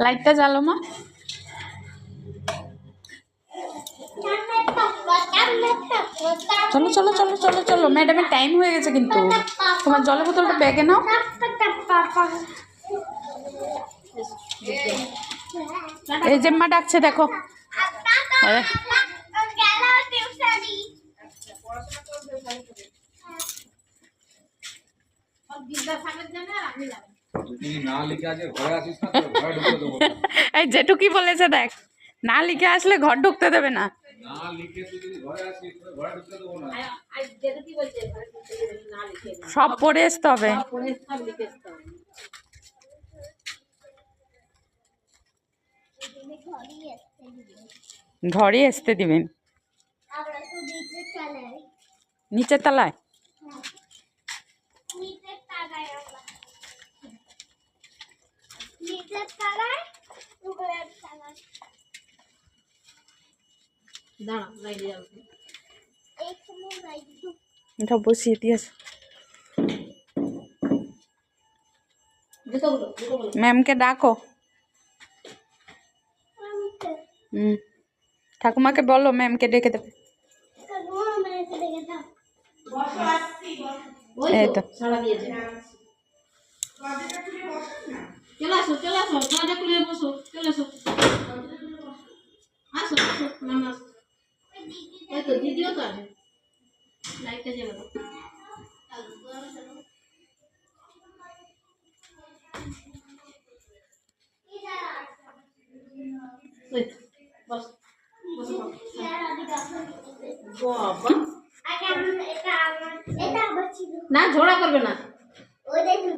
লাইটটা জ্বালো মা। চলো চলো চলো চলো চলো, ম্যাডামের টাইম হয়ে গেছে কিন্তু। তোমার জলের বোতলটা ব্যাগে নাও। এই যে মা ডাকছে দেখো। এই যেটু কি বলেছে দেখ, না লিখে আসলে ঘর ঢুকতে দেবে না। সব পড়ে আসতে হবে। ঘরে আসতে দিবেন। নিচের তলায় এটা বসিয়ে দিয়েছে। ম্যামকে ডাকো। ঠাকুমাকে বলো ম্যামকে ডেকে দেবে। এই তো চলে আসো চলে আসো, দরজা খুলে বসো, চলে আসো, আসো আসো মামা। এই তো দিদিও তো আছে, লাইটটা জ্বালা দাও। বস বস বাবা, না ঝোড়া করবে না।